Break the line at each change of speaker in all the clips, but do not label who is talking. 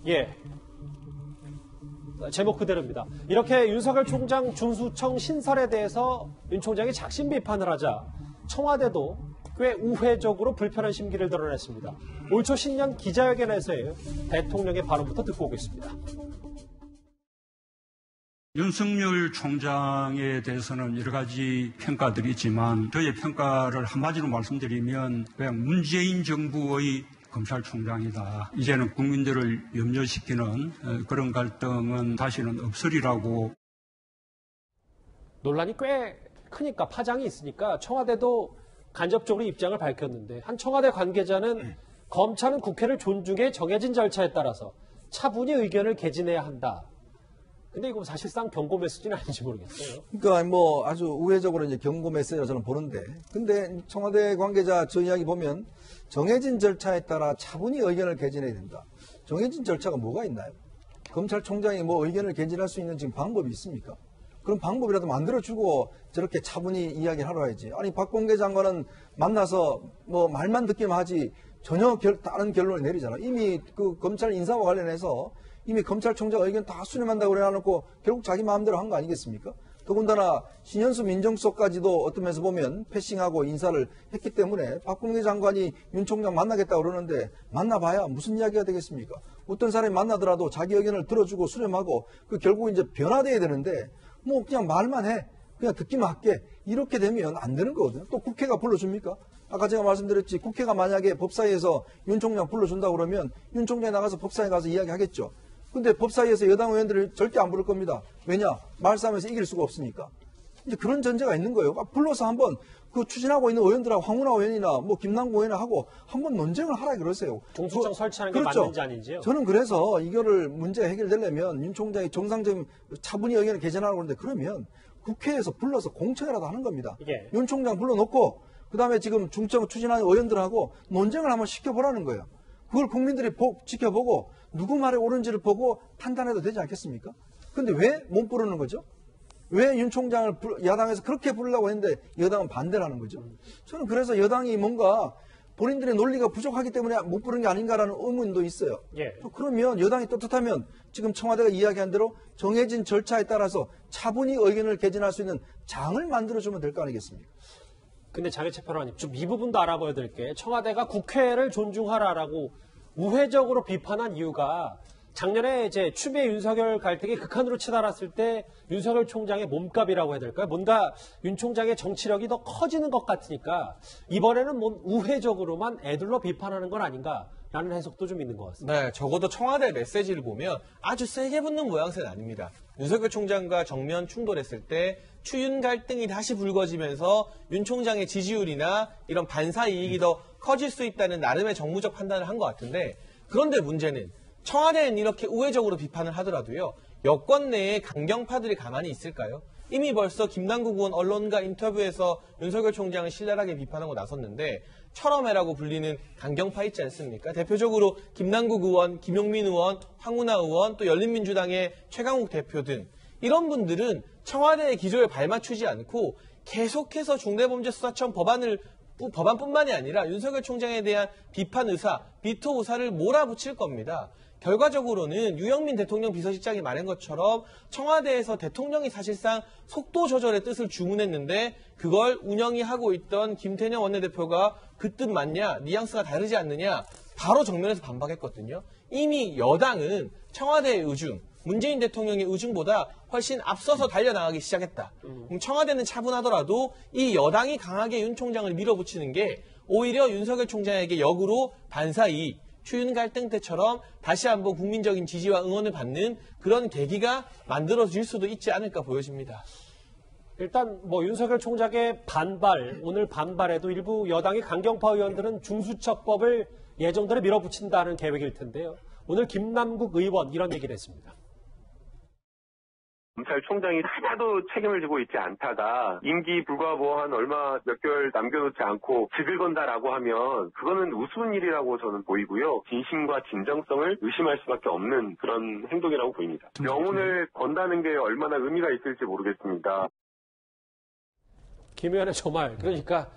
예. 제목 그대로입니다. 이렇게 윤석열 총장 중수청 신설에 대해서 윤 총장이 작심 비판을 하자 청와대도 꽤 우회적으로 불편한 심기를 드러냈습니다. 올 초 신년 기자회견에서의 대통령의 발언부터 듣고 오겠습니다.
윤석열 총장에 대해서는 여러 가지 평가들이 있지만 저의 평가를 한마디로 말씀드리면 그냥 문재인 정부의 검찰총장이다. 이제는 국민들을 염려시키는 그런 갈등은 다시는 없으리라고.
논란이 꽤 크니까 파장이 있으니까 청와대도 간접적으로 입장을 밝혔는데 한 청와대 관계자는 검찰은 국회를 존중해 정해진 절차에 따라서 차분히 의견을 개진해야 한다. 근데 이거 사실상 경고 메시지는 아닌지 모르겠어요.
그러니까 뭐 아주 우회적으로 이제 경고 메시지라 저는 보는데, 근데 청와대 관계자 저 이야기 보면 정해진 절차에 따라 차분히 의견을 개진해야 된다. 정해진 절차가 뭐가 있나요? 검찰총장이 뭐 의견을 개진할 수 있는 지금 방법이 있습니까? 그런 방법이라도 만들어주고 저렇게 차분히 이야기를 하러 와야지. 아니 박범계 장관은 만나서 뭐 말만 듣기만 하지 전혀 다른 결론을 내리잖아. 이미 그 검찰 인사와 관련해서 이미 검찰총장 의견 다 수렴한다고 그래놓고 결국 자기 마음대로 한 거 아니겠습니까? 더군다나 신현수 민정수석까지도 어떤 면에서 보면 패싱하고 인사를 했기 때문에 박범계 장관이 윤 총장 만나겠다고 그러는데 만나봐야 무슨 이야기가 되겠습니까? 어떤 사람이 만나더라도 자기 의견을 들어주고 수렴하고 그 결국 이제 변화돼야 되는데 뭐 그냥 말만 해. 그냥 듣기만 할게. 이렇게 되면 안 되는 거거든요. 또 국회가 불러줍니까? 아까 제가 말씀드렸지. 국회가 만약에 법사위에서 윤 총장 불러준다고 그러면 윤 총장이 나가서 법사위에 가서 이야기하겠죠. 근데 법사위에서 여당 의원들을 절대 안 부를 겁니다. 왜냐? 말싸움에서 이길 수가 없으니까. 이제 그런 전제가 있는 거예요. 불러서 한번 그 추진하고 있는 의원들하고 황운하 의원이나 뭐 김남국 의원이나 하고 한번 논쟁을 하라 그러세요.
중수청 설치하는 게
그렇죠.
맞는지 아닌지요?
저는 그래서 이거를 문제 해결되려면 윤 총장이 정상적인 차분히 의견을 개진하라고 하는데 그러면 국회에서 불러서 공청회라도 하는 겁니다.
예.
윤 총장 불러놓고 그다음에 지금 중청 추진하는 의원들하고 논쟁을 한번 시켜보라는 거예요. 그걸 국민들이 지켜보고 누구 말이 옳은지를 보고 판단해도 되지 않겠습니까? 근데 왜 못 부르는 거죠? 왜 윤 총장을 야당에서 그렇게 부르려고 했는데 여당은 반대를 하는 거죠? 저는 그래서 여당이 뭔가 본인들의 논리가 부족하기 때문에 못 부르는 게 아닌가라는 의문도 있어요.
예.
그러면 여당이 떳떳하면 지금 청와대가 이야기한 대로 정해진 절차에 따라서 차분히 의견을 개진할 수 있는 장을 만들어주면 될 거 아니겠습니까?
근데 장혜채 평론가님, 좀 이 부분도 알아봐야 될 게 청와대가 국회를 존중하라라고 우회적으로 비판한 이유가 작년에 이제 추미애 윤석열 갈등이 극한으로 치달았을 때 윤석열 총장의 몸값이라고 해야 될까요? 뭔가 윤 총장의 정치력이 더 커지는 것 같으니까 이번에는 뭐 우회적으로만 애들로 비판하는 건 아닌가라는 해석도 좀 있는 것 같습니다.
네, 적어도 청와대 메시지를 보면 아주 세게 붙는 모양새는 아닙니다. 윤석열 총장과 정면 충돌했을 때 추윤 갈등이 다시 불거지면서 윤 총장의 지지율이나 이런 반사 이익이 더 커질 수 있다는 나름의 정무적 판단을 한 것 같은데, 그런데 문제는 청와대는 이렇게 우회적으로 비판을 하더라도요, 여권 내에 강경파들이 가만히 있을까요? 이미 벌써 김남국 의원 언론과 인터뷰에서 윤석열 총장을 신랄하게 비판하고 나섰는데 철험회라고 불리는 강경파 있지 않습니까? 대표적으로 김남국 의원, 김용민 의원, 황운하 의원, 또 열린민주당의 최강욱 대표 등 이런 분들은 청와대의 기조에 발맞추지 않고 계속해서 중대범죄수사청 법안뿐만이 아니라 윤석열 총장에 대한 비판 의사, 비토 의사를 몰아붙일 겁니다. 결과적으로는 유영민 대통령 비서실장이 말한 것처럼 청와대에서 대통령이 사실상 속도 조절의 뜻을 주문했는데 그걸 운영이 하고 있던 김태년 원내대표가 그 뜻 맞냐, 뉘앙스가 다르지 않느냐 바로 정면에서 반박했거든요. 이미 여당은 청와대의 의중, 문재인 대통령의 의중보다 훨씬 앞서서 달려나가기 시작했다. 청와대는 차분하더라도 이 여당이 강하게 윤 총장을 밀어붙이는 게 오히려 윤석열 총장에게 역으로 반사이익, 추윤 갈등 때처럼 다시 한번 국민적인 지지와 응원을 받는 그런 계기가 만들어질 수도 있지 않을까 보여집니다.
일단 뭐 윤석열 총장의 반발, 오늘 반발에도 일부 여당의 강경파 의원들은 중수처법을 예정대로 밀어붙인다는 계획일 텐데요. 오늘 김남국 의원 이런 얘기를 했습니다.
검찰총장이 하나도 책임을 지고 있지 않다가 임기 불과 뭐 한 얼마 몇 개월 남겨놓지 않고 직을 건다라고 하면 그거는 우스운 일이라고 저는 보이고요. 진심과 진정성을 의심할 수밖에 없는 그런 행동이라고 보입니다. 명운을 건다는 게 얼마나 의미가 있을지 모르겠습니다.
김 의원의 저 말, 그러니까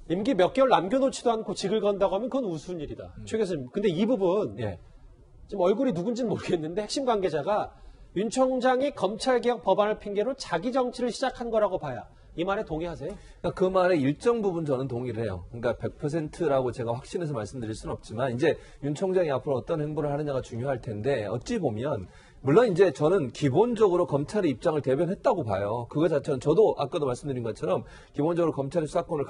임기 몇 개월 남겨놓지도 않고 직을 건다고 하면 그건 우스운 일이다. 최 교수님, 근데 이 부분 지금 얼굴이 누군지는 모르겠는데 핵심 관계자가 윤 총장이 검찰개혁 법안을 핑계로 자기 정치를 시작한 거라고 봐야 이 말에 동의하세요?
그러니까 그 말에 일정 부분 저는 동의를 해요. 그러니까 100%라고 제가 확신해서 말씀드릴 수는 없지만 이제 윤 총장이 앞으로 어떤 행보를 하느냐가 중요할 텐데 어찌 보면 물론 이제 저는 기본적으로 검찰의 입장을 대변했다고 봐요. 그거 자체는 저도 아까도 말씀드린 것처럼 기본적으로 검찰의 수사권을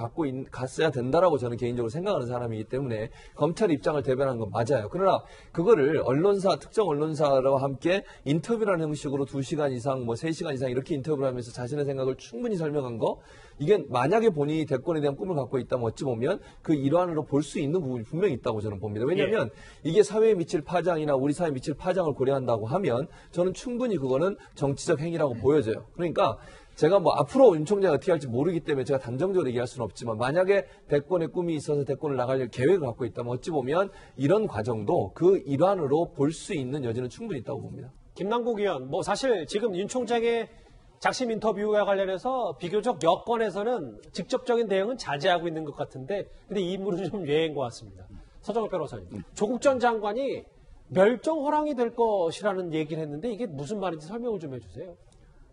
갔어야 된다라고 저는 개인적으로 생각하는 사람이기 때문에 검찰의 입장을 대변한 건 맞아요. 그러나 그거를 언론사, 특정 언론사와 함께 인터뷰라는 형식으로 2시간 이상, 3시간 이상 이렇게 인터뷰를 하면서 자신의 생각을 충분히 설명한 거 이게 만약에 본인이 대권에 대한 꿈을 갖고 있다면 어찌 보면 그 일환으로 볼 수 있는 부분이 분명히 있다고 저는 봅니다. 왜냐하면 이게 사회에 미칠 파장이나 우리 사회에 미칠 파장을 고려한다고 하면 저는 충분히 그거는 정치적 행위라고 보여져요. 그러니까 제가 뭐 앞으로 윤 총장이 어떻게 할지 모르기 때문에 제가 단정적으로 얘기할 수는 없지만 만약에 대권의 꿈이 있어서 대권을 나갈 계획을 갖고 있다면 어찌 보면 이런 과정도 그 일환으로 볼 수 있는 여지는 충분히 있다고 봅니다.
김남국 의원, 뭐 사실 지금 윤 총장의 작심 인터뷰와 관련해서 비교적 여권에서는 직접적인 대응은 자제하고 있는 것 같은데 근데 이 인물은 좀 예인 것 같습니다. 서정호 변호사님, 조국 전 장관이 멸종 호랑이 될 것이라는 얘기를 했는데 이게 무슨 말인지 설명을 좀 해주세요.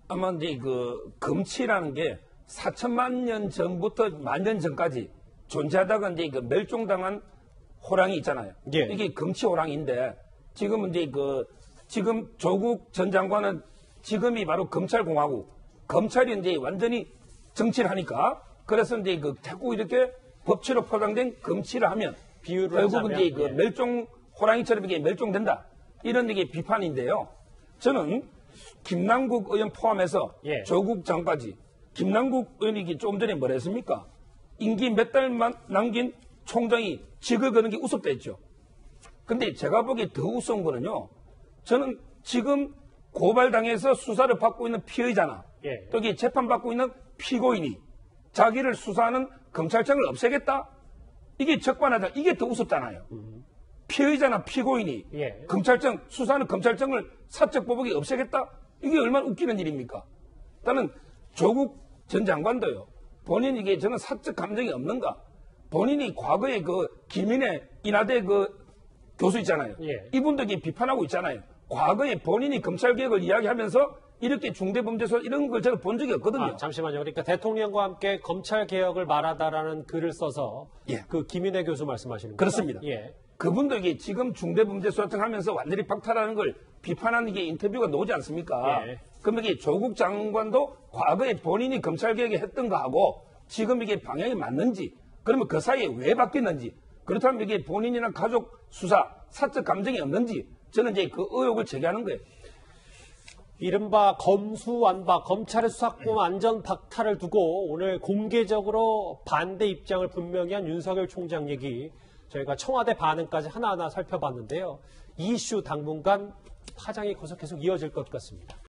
아마 이제 그 금치라는 게 4천만 년 전부터 만 년 전까지 존재하다가 이제 그 멸종당한 호랑이 있잖아요.
예.
이게 금치 호랑이인데 지금 이제 지금 조국 전 장관은 지금이 바로 검찰공화국, 검찰이 이제 완전히 정치를 하니까 그래서 이제 자꾸 이렇게 법치로 포장된 금치를 하면
비유를
결국
하자면,
이제 멸종 호랑이처럼 이게 멸종된다 이런 이게 비판인데요. 저는 김남국 의원 포함해서 조국 장까지 김남국 의원이 조금 전에 뭐라 했습니까? 임기 몇 달만 남긴 총장이 직을 거는 게 우습다 했죠. 근데 제가 보기에 더 우스운 거는요. 저는 지금 고발당해서 수사를 받고 있는 피의자나 또 이게 재판받고 있는 피고인이 자기를 수사하는 검찰청을 없애겠다? 이게 적반하다. 이게 더 우습잖아요. 피의자나 피고인이 검찰청, 수사하는 검찰청을 사적 보복이 없애겠다? 이게 얼마나 웃기는 일입니까? 일단은 조국 전 장관도요. 본인 이게 저는 사적 감정이 없는가? 본인이 과거에 김인혜 인하대 교수 있잖아요. 이분도 이게 비판하고 있잖아요. 과거에 본인이 검찰개혁을 이야기하면서 이렇게 중대범죄소 이런 걸 제가 본 적이 없거든요.
잠시만요. 그러니까 대통령과 함께 검찰개혁을 말하다라는 글을 써서 그 김인혜 교수 말씀하시는 거죠?
그렇습니다. 그분도 이게 지금 중대범죄소장 하면서 완전히 박탈하는 걸 비판하는 게 인터뷰가 나오지 않습니까? 그럼 이게 조국 장관도 과거에 본인이 검찰개혁을 했던 거하고 지금 이게 방향이 맞는지 그러면 그 사이에 왜 바뀌었는지 그렇다면 이게 본인이나 가족 수사, 사적 감정이 없는지 저는 이제 그 의혹을 제기하는 거예요.
이른바 검수완박, 검찰의 수사권 안전 박탈을 두고 오늘 공개적으로 반대 입장을 분명히 한 윤석열 총장 얘기 저희가 청와대 반응까지 하나하나 살펴봤는데요. 이 이슈 당분간 파장이 계속 이어질 것 같습니다.